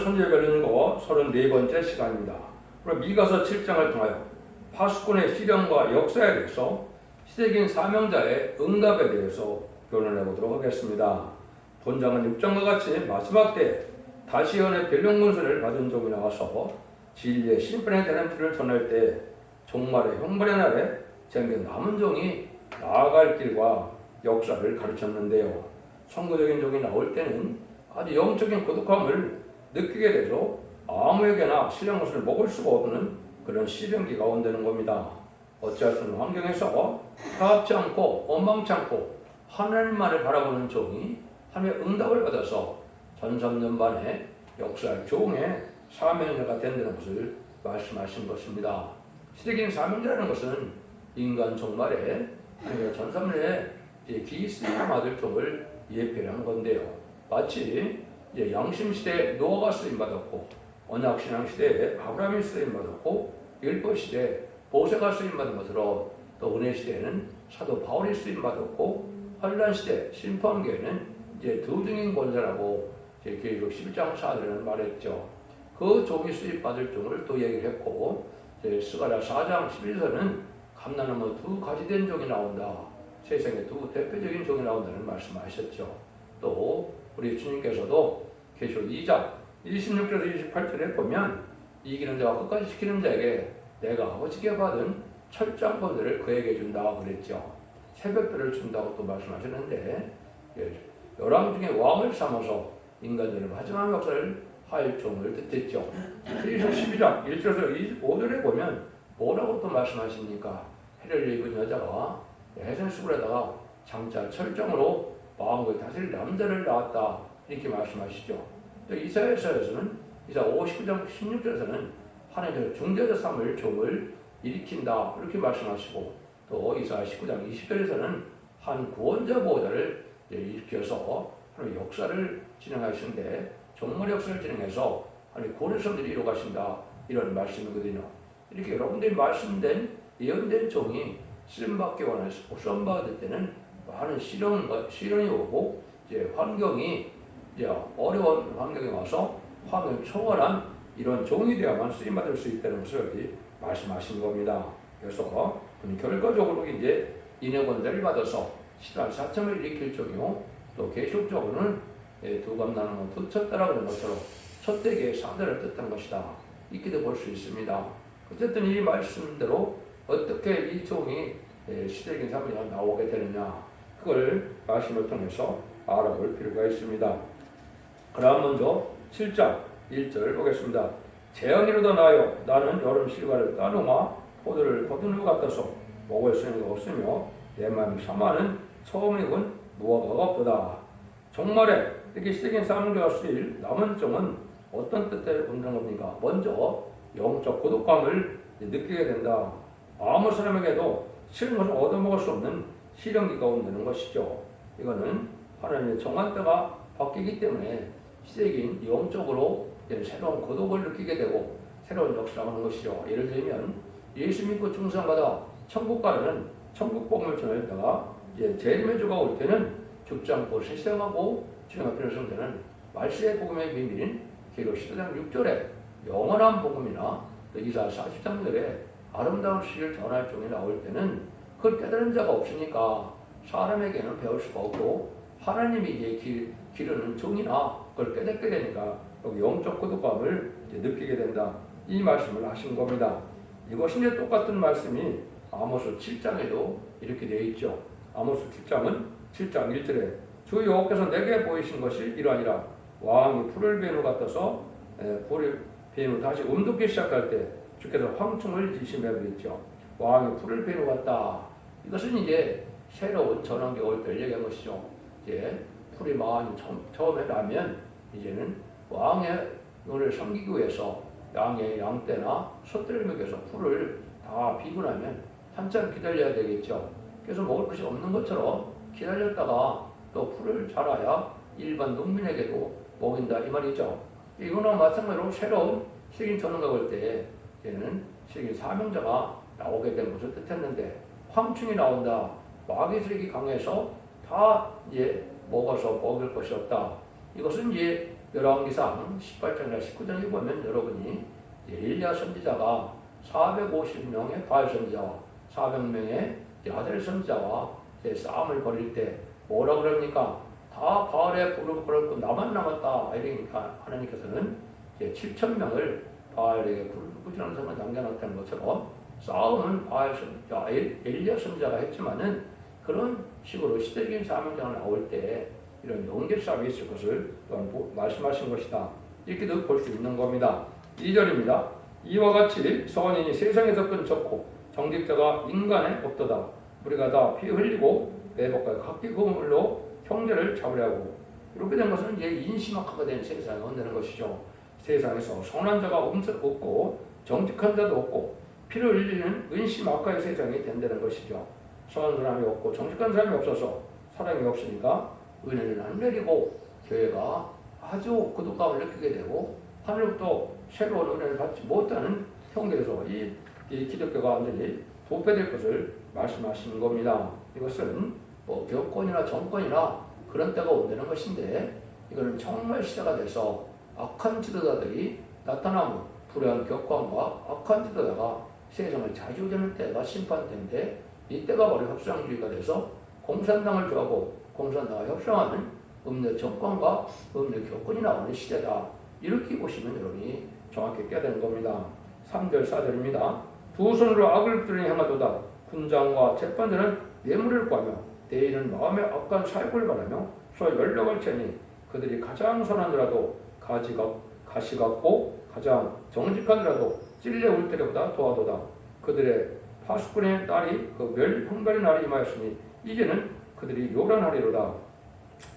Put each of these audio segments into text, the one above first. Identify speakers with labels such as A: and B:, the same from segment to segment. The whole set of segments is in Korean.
A: 천재별론고 34번째 시간입니다. 오늘 미가서 7장을 통하여 파수꾼의 시련과 역사에 대해서 시대적인 사명자의 응답에 대해서 교훈을 해보도록 하겠습니다. 본장은 6장과 같이 마지막 때에 다시 연의 변론문서를 받은 종이 나와서 진리의 심판에 대한 불을 전할 때 종말의 형벌의 날에 생긴 남은 종이 나아갈 길과 역사를 가르쳤는데요. 선구적인 종이 나올 때는 아주 영적인 고독함을 느끼게 되죠. 아무에게나 신령 것을 먹을 수가 없는 그런 시련기가 온다는 겁니다. 어찌할 수 없는 환경에서 타협치 않고 원망치 않고 하나님만을 바라보는 종이 하나님의 응답을 받아서 전삼년반의 역사의 종의 사명자가 된다는 것을 말씀하신 것입니다. 시대적인 사명자라는 것은 인간 종말에 하나님의 전삼년에 기쓰임 받을 종을 예표한 건데요. 마치 양심시대에 노아가 쓰임받았고 언약신앙시대에 아브라함이 쓰임받았고 율법시대에 모세가 쓰임받은 것으로 또 은혜시대에는 사도 바울이 쓰임받았고 환란시대 심판계에는 두 증인 권세라고 계시록 11장 4절에는 말했죠. 그 종이 쓰임받을 종을 또 얘기를 했고 스가랴 4장 11절은 감나무 두 가지 된 종이 나온다. 세상에 두 대표적인 종이 나온다는 말씀하셨죠. 또 우리 주님께서도 계시록 2장 26절에서 28절에 보면 이기는 자와 끝까지 지키는 자에게 내가 아버지께 받은 철장 권세를 그에게 준다 그랬죠. 새벽별을 준다고 또 말씀하셨는데 열왕 중에 왕을 삼아서 인간들의 마지막 역사를 할 종을 뜻했죠. 계시록 12장 1절에서 25절에 보면 뭐라고 또 말씀하십니까? 해를 입은 여자가 해산수굴에다가 장차 철장으로 왕국의 다스릴 남자를 낳았다 이렇게 말씀하시죠. 또 이사야서에서는 이사 59장 16절에서는 하나님께서 중대자 삼을 종을 일으킨다 이렇게 말씀하시고 또 이사 19장 20절에서는 한 구원자 보호자를 일으켜서 하나님 역사를 진행하시는데 종말 역사를 진행해서 하나님 구원의 성들이 이루어가신다 이런 말씀이거든요. 이렇게 여러분들이 말씀된 예언된 종이 쓰임받기 원해서 시험받을 때는 많은 시련이 오고 환경이 어려운 환경에 와서 환경을 초월한 이런 종이 되어야만 쓰임받을 수 있다는 것을 여기 말씀하신 겁니다. 그래서 결과적으로 인의 권세를 받아서 시간 4점을 일으킬 종이요 또 계속적으로는 두 감나무 두 쳤다라고 하는 것처럼 첫 대기의 사대를 뜻한 것이다. 이렇게도 볼 수 있습니다. 어쨌든 이 말씀대로 어떻게 이 종이 시대적인 사명자가 나오게 되느냐 그걸 말씀을 통해서 알아볼 필요가 있습니다. 그럼 먼저 7장 1절 보겠습니다. 재앙이로다 나여 나는 여름 실과를 따놓아 포도를 거둔 것 같아서 먹을 수가 없으며 내 마음이 사마는 처음이군 무화과가 없도다. 종말에 이렇게 시대적인 사명자가 쓰일 남은 종은 어떤 뜻에 온다는 겁니까? 먼저 영적 고독감을 느끼게 된다. 아무 사람에게도 싫은 것을 얻어먹을 수 없는 시련기가 온다는 것이죠. 이거는 하나님의 정한 때가 바뀌기 때문에 시대적인 영적으로 새로운 고독을 느끼게 되고 새로운 역사를 하는 것이죠. 예를 들면 예수 믿고 중상받아 천국 가려는 천국 복음을 전했다가 재림의 주가 올 때는 죽지 않고 실생하고 주님의 피를 성자는 말세의 복음의 비밀인 계시록 10장 6절에 영원한 복음이나 이사 40장들에 아름다운 시를 전할 종이 나올 때는 그걸 깨달은 자가 없으니까 사람에게는 배울 수가 없고 하나님이 기르는 종이나 그걸 깨닫게 되니까 영적 고독감을 느끼게 된다. 이 말씀을 하신 겁니다. 이것이 똑같은 말씀이 아모스 7장에도 이렇게 되어 있죠. 아모스 7장은 7장 1절에 주 여호와께서 내게 보이신 것이 이러하니라. 왕이 풀을 베는 것 같아서 풀을 베는 다시 움돋기 시작할 때 주께서 황충을 지시며 그랬죠. 왕이 풀을 베는 것 같다. 이것은 새로운 전환기 올 때를 얘기한 것이죠. 풀이 많이 처음에 나면 이제는 왕의 눈을 섬기기 위해서 양의 양떼나 소떼를 먹여서 풀을 다 비고 나면 한참 기다려야 되겠죠. 그래서 먹을 것이 없는 것처럼 기다렸다가 또 풀을 자라야 일반 농민에게도 먹인다 이 말이죠. 이거나 마찬가지로 새로운 세계 전환가 올 때 이제는 세계 사명자가 나오게 된 것을 뜻했는데 황충이 나온다. 마귀 세력이 강해서 다 먹어서 먹을 것이 없다. 이것은 열왕기상 18장이나 19장에 보면 여러분이 엘리야 선지자가 450명의 바알 선지자와 400명의 아들 선지자와 싸움을 벌일 때 뭐라 그럽니까? 다 바알에 무릎 꿇었고 나만 남았다. 이러니까 하나님께서는 7,000명을 바알에게 부지런한 성을 남겨놨다는 것처럼 싸움은 바알 선지자, 엘리야 선지자가 했지만은 그런 식으로 시대적인 사명장을 나올 때 이런 영계 싸움이 있을 것을 또한 말씀하신 것이다. 이렇게도 볼 수 있는 겁니다. 2절입니다. 이와 같이 선인이 세상에서 끈적고 정직자가 인간에 없도다. 우리가 다 피 흘리고 매복과 각기 그물로 형제를 잡으려고 이렇게 된 것은 이제 인심악하게 된 세상이 온다는 것이죠. 세상에서 선한 자가 없고 정직한 자도 없고 피를 흘리는 은심악하의 세상이 된다는 것이죠. 선한 사람이 없고 정직한 사람이 없어서 사랑이 없으니까 은혜는 안 내리고 교회가 아주 고독감을 느끼게 되고 하늘부터 새로운 은혜를 받지 못하는 형국에서 이 기독교가 완전히 도패될 것을 말씀하시는 겁니다. 이것은 뭐 교권이나 정권이나 그런 때가 온다는 것인데 이거는 정말 시대가 돼서 악한 지도자들이 나타나면 불의한 격광과 악한 지도자가 세상을 좌지우지하는 때가 심판때인데 이때가 바로 협상주의가 돼서 공산당을 좋아하고 공산당과 협상하는 음료 정권과 음료 교권이 나오는 시대다. 이렇게 보시면 여러분이 정확히 깨닫는 겁니다. 3절 4절입니다. 두 손으로 악을 붙들으니 행하도다. 군장과 재판자는 뇌물을 구하며 대인은 마음에 악한 사욕을 말하며 서로 연락을 채니 그들이 가장 선하더라도 가시 같고 가장 정직하더라도 찔레 울 때보다 더하도다. 그들의 파수꾼의 날이 형벌의 날이 임하였으니 이제는 그들이 요란하리로다.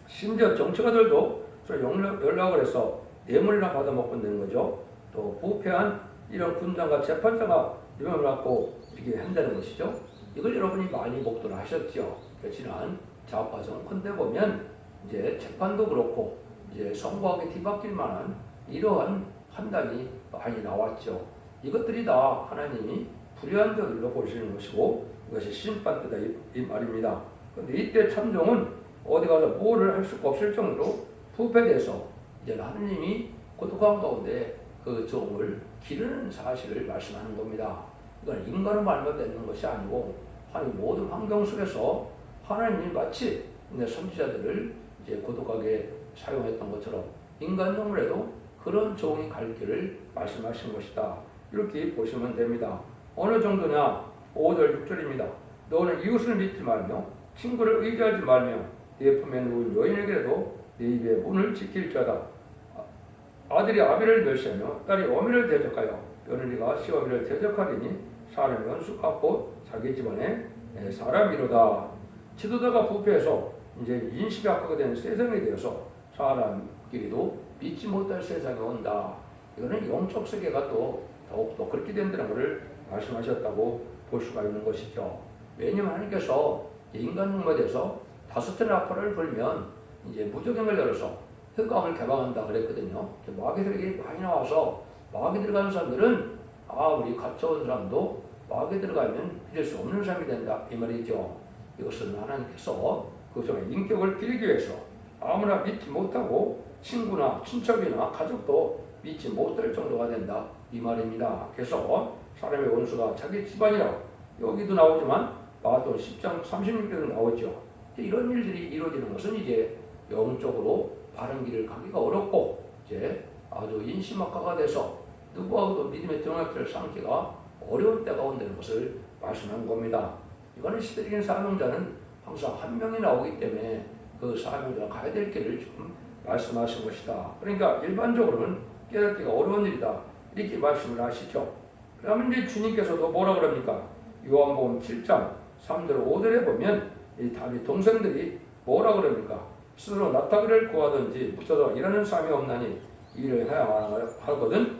A: 심지어 정치가들도 서로 연락을 해서 뇌물이나 받아먹고 있는 거죠. 또 부패한 이런 군장과 재판자가 뇌물을 받고 이렇게 한다는 것이죠. 이걸 여러분이 많이 목도를 하셨죠. 지난 좌파 정권 때 보면 이제 재판도 그렇고 이제 선거하게 뒤바뀔 만한 이러한 판단이 많이 나왔죠. 이것들이 다 하나님이 불의한 자들로 보시는 것이고 이것이 심판 때다 이 말입니다. 그런데 이때 참종은 어디 가서 뭐를 할 수가 없을 정도로 부패돼서 이제 하나님이 고독한 가운데 그 종을 기르는 사실을 말씀하는 겁니다. 이건 인간의 말만 되는 것이 아니고 하나님 모든 환경 속에서 하나님이 마치 선지자들을 이제 고독하게 사용했던 것처럼 인간 영물에도 그런 종이 갈 길을 말씀하신 것이다. 이렇게 보시면 됩니다. 어느 정도냐? 5절 6절입니다. 너는 이웃을 믿지 말며 친구를 의지하지 말며 네 품에 누운 여인에게도 네 입의 문을 지킬 자다. 아들이 아비를 멸시하며 딸이 어미를 대적하여 며느리가 시어미를 대적하리니 사람의 원수가 곧 자기 집안의 사람이로다. 지도자가 부패해서 이제 인식이 악하게 되는 세상이 되어서 사람끼리도 믿지 못할 세상이 온다. 이거는 영적 세계가 또 더욱더 그렇게 된다는 것을 말씀하셨다고 볼 수가 있는 것이죠. 왜냐하면 하나님께서 인간 용모에 대해서 5째 나팔을 불면 이제 무적행을 열어서 흑암을 개방한다 그랬거든요. 마귀들에게 많이 나와서 마귀 들어가는 사람들은 우리 갇혀온 사람도 마귀 들어가면 믿을 수 없는 사람이 된다 이 말이죠. 이것은 하나님께서 그 중에 인격을 기르기 위해서 아무나 믿지 못하고 친구나 친척이나 가족도 믿지 못할 정도가 된다 이 말입니다. 그래서 사람의 원수가 자기 집안이라 여기도 나오지만 마가복음 10장 36절에도 나오죠. 이런 일들이 이루어지는 것은 이제 영적으로 바른 길을 가기가 어렵고 이제 아주 인심악화가 돼서 누구하고도 믿음의 정확기를 쌓기가 어려운 때가 온다는 것을 말씀한 겁니다. 이거는 시대적인 사명자는 항상 한 명이 나오기 때문에 그 사명자가 가야 될 길을 좀 말씀하신 것이다. 그러니까 일반적으로는 깨닫기가 어려운 일이다. 이렇게 말씀을 하시죠. 그러면 이제 주님께서도 뭐라 그럽니까? 요한복음 7장 3절 5절에 보면 이 다윗 동생들이 뭐라 그럽니까? 스스로 나타기를 구하든지 붙여서 일하는 사람이 없나니 일을 해야 하거든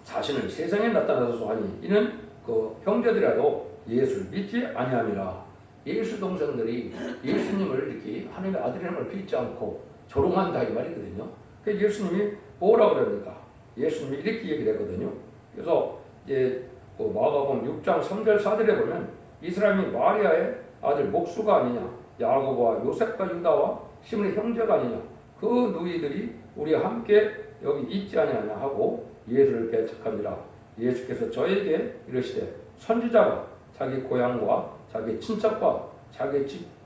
A: 자신을 세상에 나타나서 하니 이는 그 형제들이라도 예수를 믿지 아니함이라. 예수 동생들이 예수님을 이렇게 하나님의 아들임을 믿지 않고 조롱한다 이 말이거든요. 그래서 예수님이 뭐라 그럽니까? 예수님이 이렇게 얘기를 했거든요. 그래서 이제 그 마가복음 6장 3절 4절에 보면 이 사람이 마리아의 아들 목수가 아니냐, 야고보와 요셉과 유다와 시몬의 형제가 아니냐, 그 누이들이 우리와 함께 여기 있지 아니하냐 하고 예수를 배척합니다. 예수께서 저에게 이르시되 선지자가 자기 고향과 자기 친척과 자기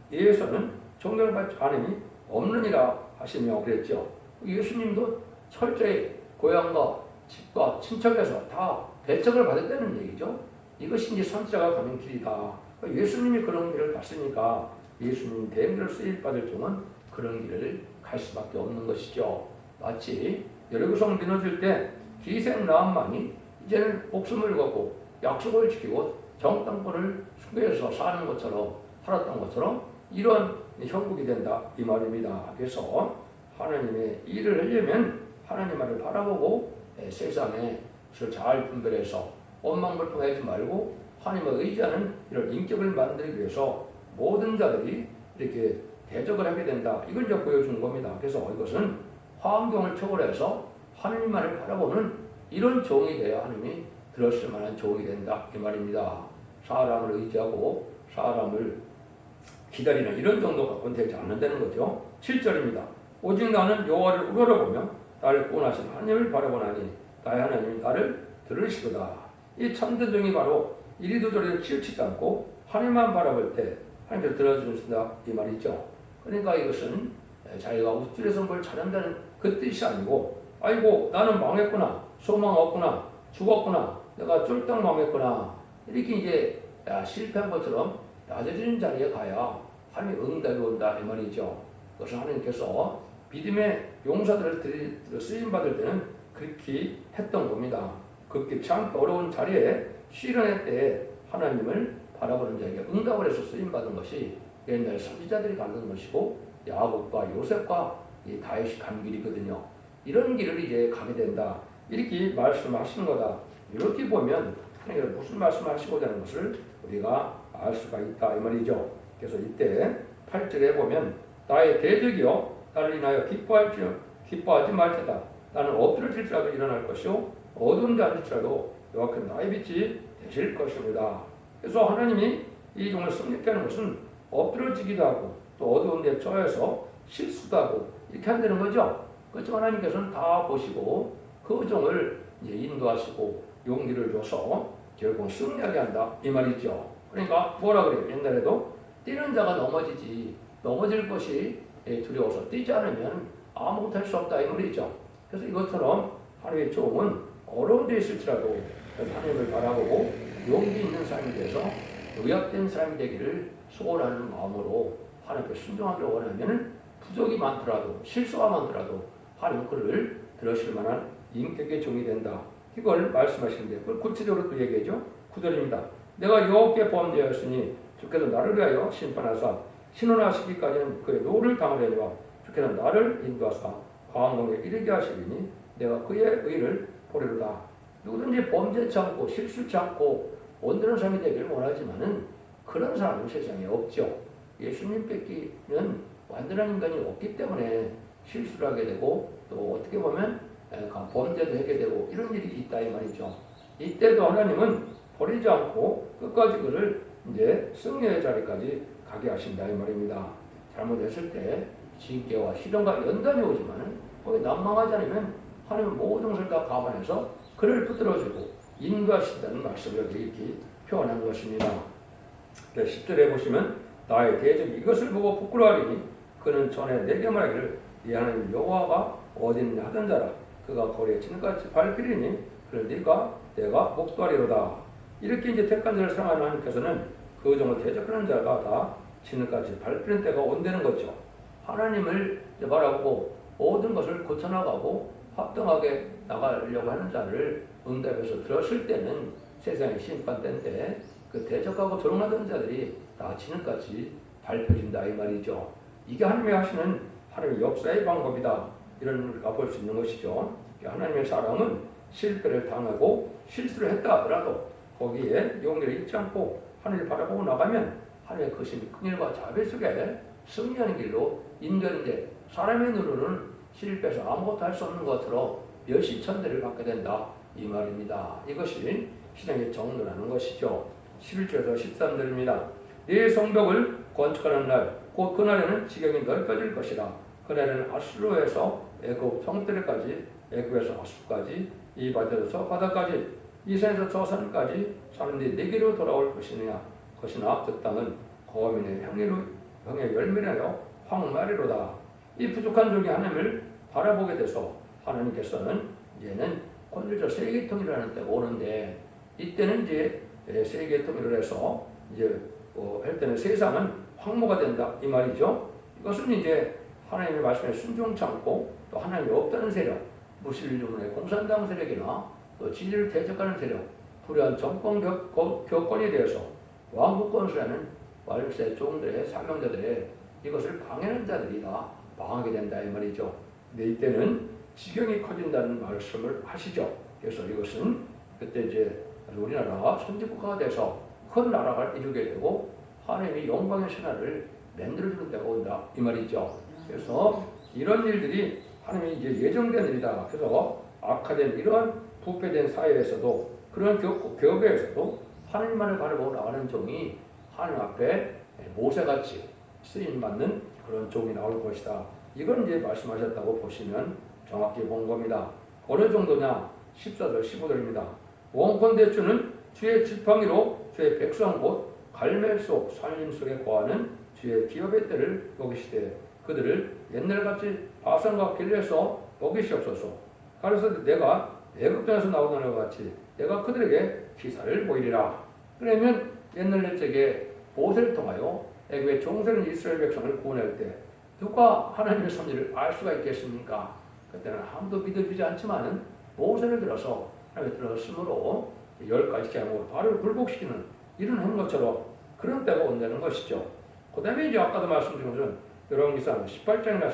A: 집에서는 존경을 받지 않음이 없느니라 하시며 그랬죠. 예수님도 철저히 고향과 집과 친척에서 다 배척을 받았다는 얘기죠. 이것이 이제 선지자가 가는 길이다. 예수님이 그런 길을 갔으니까 예수님 대행으로 쓰임 받을 종은 그런 길을 갈 수밖에 없는 것이죠. 마치 여리고성 무너질 때 기생나암만이 이제는 목숨을 걸고 약속을 지키고 정탐꾼을 숭배해서 사는 것처럼 살았던 것처럼 이런 형국이 된다 이 말입니다. 그래서 하나님의 일을 하려면 하나님 말을 바라보고 세상에서 잘 분별해서 원망불평하지 말고 하나님을 의지하는 이런 인격을 만들기 위해서 모든 자들이 이렇게 대적을 하게 된다. 이걸 이제 보여주는 겁니다. 그래서 이것은 환경을 초월해서 하나님만을 바라보는 이런 종이 되어야 하나님이 들었을 만한 종이 된다. 이 말입니다. 사람을 의지하고 사람을 기다리는 이런 정도 갖고는 되지 않는다는 거죠. 7절입니다. 오직 나는 여호와를 우러러보며 나를 구원하신 하나님을 바라보나니 나의 하나님이 나를 들으시도다. 이 참된 종이 바로 이리도 저리도 치우치지 않고 하나님만 바라볼 때 하나님께서 들어주신다 이 말이죠. 그러니까 이것은 자기가 우쭐해서 뭘 잘한다는 그 뜻이 아니고 아이고 나는 망했구나 소망 없구나 죽었구나 내가 쫄딱 망했구나 이렇게 이제 실패한 것처럼 낮아지는 자리에 가야 하나님의 응답이 온다 이 말이죠. 그것은 하나님께서 믿음의 용사들을 쓰임받을 때는 그렇게 했던 겁니다. 그렇게 참 어려운 자리에 시련의 때에 하나님을 바라보는 자에게 응답을 해서 쓰임받은 것이 옛날 선지자들이 가는 것이고 야곱과 요셉과 이 다윗이 간 길이거든요. 이런 길을 이제 가게 된다. 이렇게 말씀하시는 거다. 이렇게 보면 하나님께서 무슨 말씀하시고자 하는 것을 우리가 알 수가 있다 이 말이죠. 그래서 이때 8절에 보면 나의 대적이여 나를 인하여 기뻐하지 말테다. 나는 엎드러질지라도 일어날 것이요 어두운 데 앉을지라도 여호와께서 나의 빛이 되실 것입니다. 그래서 하나님이 이 종을 승리케 하는 것은 엎드러지기도 하고 또 어두운 데 처해서 실수도 하고 이렇게 한다는 거죠. 그렇지만 하나님께서는 다 보시고 그 종을 이제 인도하시고 용기를 줘서 결국 승리하게 한다 이 말이죠. 그러니까 뭐라 그래요? 옛날에도 뛰는 자가 넘어지지 넘어질 것이 두려워서 뛰지 않으면 아무것도 할 수 없다 이 말이죠. 그래서 이것처럼 하나님의 종은 어려운 데 있을지라도 하나님을 바라보고 용기 있는 삶이 돼서 요약된 삶이 되기를 소원하는 마음으로 하나님께 순종하기를 원하면 부족이 많더라도 실수가 많더라도 하나님 그를 들으실 만한 인격의 종이 된다. 이걸 말씀하시는데 그걸 구체적으로 또 얘기하죠. 9절입니다. 내가 여호와께 범죄하였으니 주께서 나를 위하여 심판하사 신원하시기까지는 그의 노를 당하려니와 주께서 나를 인도하사 광공에 이르게 하시리니 내가 그의 의를 보리로다. 누구든지 범죄치 않고 실수치 않고 온전한 삶이 되기를 원하지만은 그런 사람은 세상에 없죠. 예수님 뺏기는 완전한 인간이 없기 때문에 실수를 하게 되고 또 어떻게 보면 범죄도 하게 되고 이런 일이 있다 이 말이죠. 이때도 하나님은 버리지 않고 끝까지 그를 이제 승리의 자리까지 가게 하신다 이 말입니다. 잘못했을 때 징계와 시련과 연단이 오지만은 거기 난망하지 않으면 하나님은 모든 것을 다 감안해서 그를 붙들어주고 인도하신다는 말씀을 이렇게 표현한 것입니다. 10절에 보시면 나의 대적이 이것을 보고 부끄러워하리니 그는 전에 내게 말하기를 이 하나님 여호와가 어디 있느냐 하던 자라 그가 거리에 진같이 밟히리니 그를 네가 내가 목도하리로다. 이렇게 이제 택한 자를 사랑하는 하나님께서는 그 종을 대적하는 자가 다 진흙같이 밟히는 때가 온다는 거죠. 하나님을 바라보고 모든 것을 고쳐나가고 합당하게 나가려고 하는 자를 응답해서 들었을 때는 세상의 심판대인데 그 대적하고 조롱하던 자들이 다 진흙같이 밟혀진다 이 말이죠. 이게 하나님이 하시는 하나님의 역사의 방법이다. 이런 우리가 볼 수 있는 것이죠. 하나님의 사람은 실패를 당하고 실수를 했다 하더라도 거기에 용기를 잃지 않고 하나님을 바라보고 나가면 하나님의 거심이 큰 일과 자비 속에 승리하는 길로 인도하는데 사람의 눈으로는 실패해서 아무것도 할 수 없는 것으로 멸시천대를 받게 된다 이 말입니다. 이것이 신앙의 정도라는 것이죠. 11절에서 13절입니다. 네 성벽을 건축하는 날 곧 그날에는 지경이 넓어질 것이라 그날은 아수르에서 애굽 성때까지, 애굽에서 아수르까지, 이 밭에서 바다까지, 이 산에서 저 산까지 사람들이 내게로 돌아올 것이냐. 것이나 그 땅은 거민의 형의 열매라여 황마리로다. 이 부족한 종이 하나님을 바라보게 돼서 하나님께서는 이제는 권리적 세계통일이라는 때가 오는데, 이때는 이제 세계통일을 해서 이제 할 때는 세상은 황무가 된다 이 말이죠. 이것은 이제 하나님의 말씀에 순종치 않고 또 하나님이 없다는 세력, 무슬림의 공산당 세력이나 또 진리를 대적하는 세력, 불의한 정권 교권에 대해서 왕국권수라는 말세 종들의 사명자들의 이것을 방해하는 자들이 다 망하게 된다 이 말이죠. 근데 이때는 지경이 커진다는 말씀을 하시죠. 그래서 이것은 그때 이제 우리나라가 선진국가가 돼서 큰 나라를 이루게 되고 하나님이 영광의 신화를 만들어주는 때가 온다 이 말이죠. 그래서 이런 일들이 하나님이 이제 예정된 일이다. 그래서 악화된 이러한 부패된 사회에서도 그런 교회에서도 하나님만을 바라보고 나가는 종이 하나님 앞에 모세같이 쓰임받는 그런 종이 나올 것이다. 이건 이제 말씀하셨다고 보시면 정확히 본 겁니다. 어느 정도냐? 14절 15절입니다. 원컨대 주는 주의 지팡이로 주의 백성 곧 갈멜 속 산림 속에 거하는 주의 기업의 때를 여기시되 그들을 옛날같이 바산과 길에서 먹이시옵소서. 가로서 내가 애굽 땅에서 나오던 것 같이 내가 그들에게 기사를 보이리라. 그러면 옛날 옛적에 모세를 통하여 애굽의 종세는 이스라엘 백성을 구원할 때 누가 하나님의 섭리를 알 수가 있겠습니까? 그때는 아무도 믿어주지 않지만은 모세를 들어서 하나님의 들었으므로 10가지 계명으로 바로 굴복시키는 이런 행것처럼 그런 때가 온다는 것이죠. 그 다음에 이제 아까도 말씀드린 것은 열왕기상 18장이나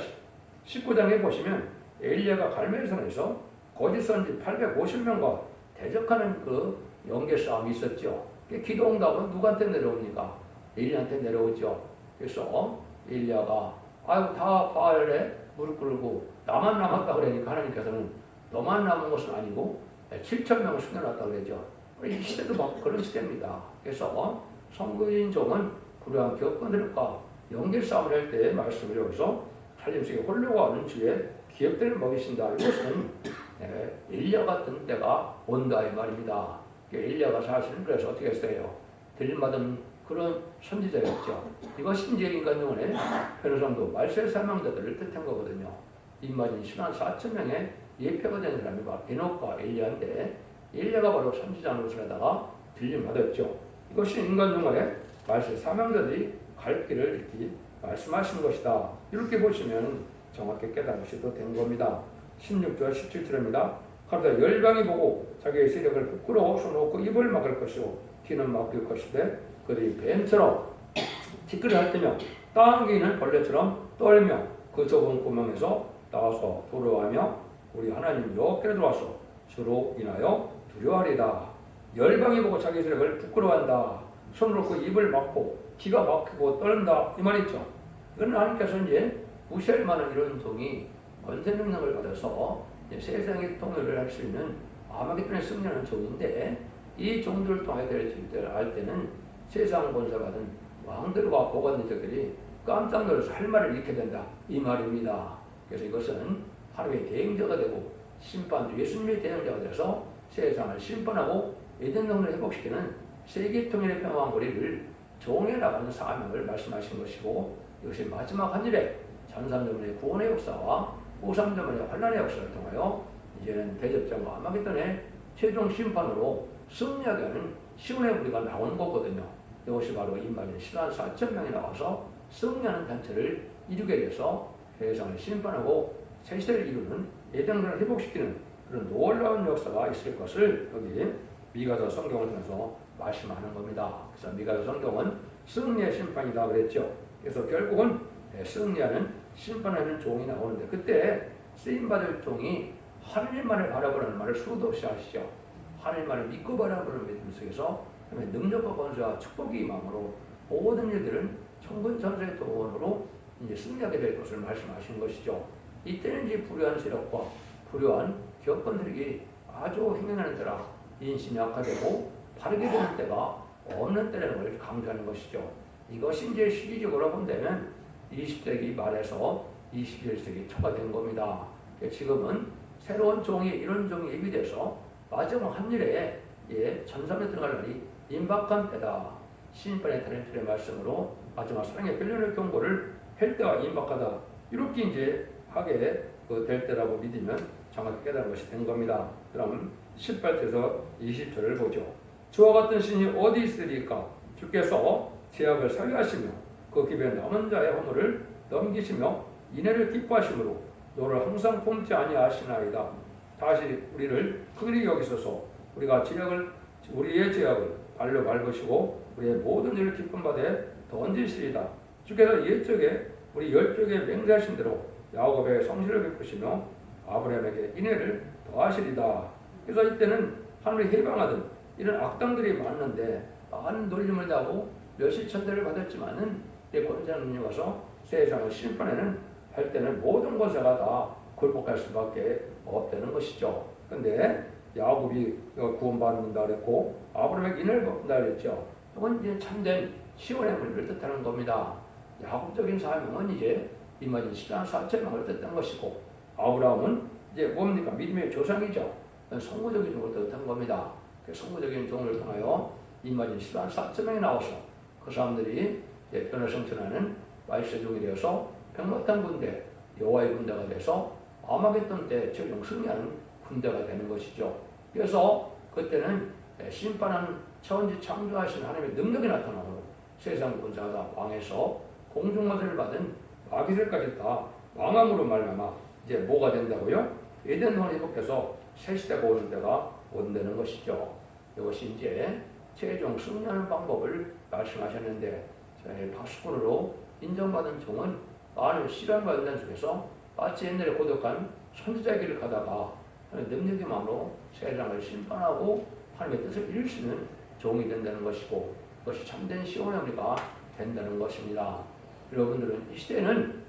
A: 19장에 보시면 엘리야가 갈멜산에서 거짓 선지 850명과 대적하는 그 영계 싸움이 있었죠. 기도응답은 누구한테 내려옵니까? 엘리야한테 내려오죠. 그래서 엘리야가 아유 다 바알에 무릎 꿇고 나만 남았다 그러니까 하나님께서는 너만 남은 것은 아니고 7,000명을 숨겨놨다 그러죠. 이 시대도 막 그런 시대입니다. 그래서 선거인 종은 불의한 교권들과 영계 싸움을 할 때 말씀을 여기서 살림 속에 홀려고 하는 주의 기업들을 먹이신다. 이것은 엘리야 같은 때가 온다 이 말입니다. 엘리야가 사실은 그래서 어떻게 했어요? 들림받은 그런 선지자였죠. 이것이 이제 인간 영혼의 변호성도 말세 사명자들을 뜻한 거거든요. 입맞은 104,000명의 예표가 된 사람이 바로 에녹과 엘리야인데 엘리야가 바로 선지자 노릇을 하다가 들림받았죠. 이것이 인간 영혼의 말세 사명자들이 갈 길을 이렇게 말씀하신 것이다. 이렇게 보시면 정확히 깨달으셔도 된 겁니다. 16절 17절입니다. 그러다 열방이 보고 자기의 세력을 부끄러워 손놓고 입을 막을 것이고 귀는 막힐 것인데 그들이 뱀처럼 티끌을 핥으며 땅기는 벌레처럼 떨며 그 좁은 구멍에서 나와서 두려워하며 우리 하나님 여호와께로 들어와서 주로 인하여 두려워하리다. 열방이 보고 자기 세력을 부끄러워한다. 손으로 그 입을 막고 기가 막히고 떨다 이 말이죠. 이건 하나님께서 이제 무시할 만한 이런 종이 권세 능력을 받아서 세상의 통일을 할 수 있는 아마겟돈에 승리하는 종인데 이 종들을 통해 될 일들을 알 때는 세상 권세받은 왕들과 보관자들이 깜짝 놀라서 할 말을 잃게 된다 이 말입니다. 그래서 이것은 하나님의 대행자가 되고 심판주 예수님의 대행자가 돼서 세상을 심판하고 에덴 동네를 회복시키는 세계 통일의 평화왕국을 종해 나가는 사명을 말씀하신 것이고 이것이 마지막 한 일에 전삼점의 구원의 역사와 오삼점의 환란의 역사를 통하여 이제는 대접장과 아마겟돈의 최종 심판으로 승리하게 하는 시온의 우리가 나온 거거든요. 이것이 바로 임마는 104,000명이 나와서 승리하는 단체를 이루게 돼서 세상을 심판하고 새 시대를 이루는 예정들을 회복시키는 그런 놀라운 역사가 있을 것을 여기 미가서 성경을 통해서 말씀하는 겁니다. 그래서 미가서 성경은 승리의 심판이다 그랬죠. 그래서 결국은 승리하는 심판하는 종이 나오는데 그때 쓰임받을 종이 하나님만을 바라보라는 말을 수도 없이 하시죠. 하나님만을 믿고 바라보는 믿음 속에서 능력과 권세와 축복이 임함으로 모든 일들은 천군 천사의 동원으로 이제 승리하게 될 것을 말씀하신 것이죠. 이때는 이제 불의한 세력과 불의한 교권들이 아주 행행하는 때라 인심이 약화되고 바르게 되는 때가 없는 때라는 걸 강조하는 것이죠. 이것이 이제 시기적으로 본다면 20세기 말에서 21세기 초가 된 겁니다. 지금은 새로운 종이 이런 종이 예비돼서 마지막 한일에 천삼에 들어갈 날이 임박한 때다. 신입반의 타렌트의 말씀으로 마지막 사랑의 변론의 경고를 할 때가 임박하다. 이렇게 이제 하게 될 때라고 믿으면 정확히 깨달은 것이 된 겁니다. 그럼 18절에서 20절을 보죠. 주와 같은 신이 어디 있으리까? 주께서 제약을 살려하시며 그 기업에 남은 자의 허물을 넘기시며 인애를 기뻐하심으로 너를 항상 품지 아니하시나이다. 다시 우리를 긍휼히 여기소서. 우리가 우리의 제약을 발로 밟으시고 우리의 모든 일을 기쁨 받에 던지시리다. 주께서 옛적에 우리 열족에 맹세하신 대로 야곱에게 성실을 베푸시며 아브라함에게 인애를 더하시리다. 그래서 이때는 하늘이 해방하던 이런 악당들이 많은데 많은 놀림을 당하고 멸시천대를 받았지만은 권세자님이 와서 세상을 심판에는 할 때는 모든 권세가 다 굴복할 수밖에 없다는 것이죠. 근데 야곱이 구원받는다 그랬고 아브라함에게 인을 받는다 그랬죠. 이건 이제 참된 시온의 문의를 뜻하는 겁니다. 야곱적인 사명은 이제 임하진 14만 4천 명을 뜻한 것이고 아브라함은 이제 뭡니까? 믿음의 조상이죠. 성구적인 종을 뜻한 겁니다. 그 성구적인 종을 통하여 임하진 14만 4천 명이 나와서 그 사람들이 변을 성천하는 말세 종이 되어서 백마탄 군대, 여호와의 군대가 돼서 아마겟돈 때 최종 승리하는 군대가 되는 것이죠. 그래서 그때는 심판하는 천지 창조하신 하나님의 능력이 나타나므로 세상 군사가 다 왕에서 공중마대를 받은 마귀들까지 다 왕함으로 말미암아 이제 뭐가 된다고요? 에덴 동을 회복해서 새 시대가 오는 때가 온다는 것이죠. 이것이 이제 최종 승리하는 방법을 말씀하셨는데 파수꾼으로 인정받은 종은 많은 시련과 연단 속에서 마치 옛날에 고독한 선지자의 길을 가다가 능력의 마음으로 세상을 심판하고 하나님의 뜻을 이룰 수 있는 종이 된다는 것이고 그것이 참된 시온의 우리가 된다는 것입니다. 여러분들은 이 시대는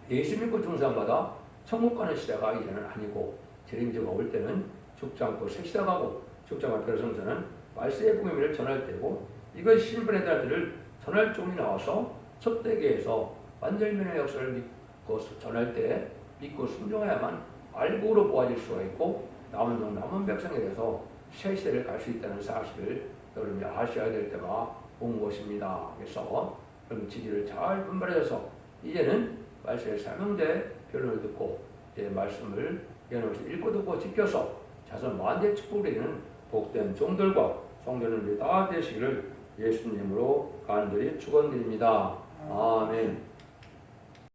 A: 예수 믿고 중상받아 천국 가는 시대가 이제는 아니고 재림제가 올 때는 죽지 않고 새 시대가 가고 죽지 않고 별성전은 말세의 복음을 전할 때고 이것이 신분의 달들을 전할 종이 나와서 첩대계에서 완전면의 역사를 믿고 전할 때 믿고 순종해야만 알고로 보아질 수가 있고 남은 백성에 대해서 새 시대를 갈 수 있다는 사실을 여러분이 아셔야 될 때가 온 것입니다. 그래서 그럼 지지를 잘 분별해서 이제는 말세의 사명제 변론을 듣고 이제 말씀을 읽고 듣고 지켜서 자손 만대 축복을 이루는 복된 종들과 성도들이 다 되시기를 예수님으로 간절히 축원드립니다. 아멘.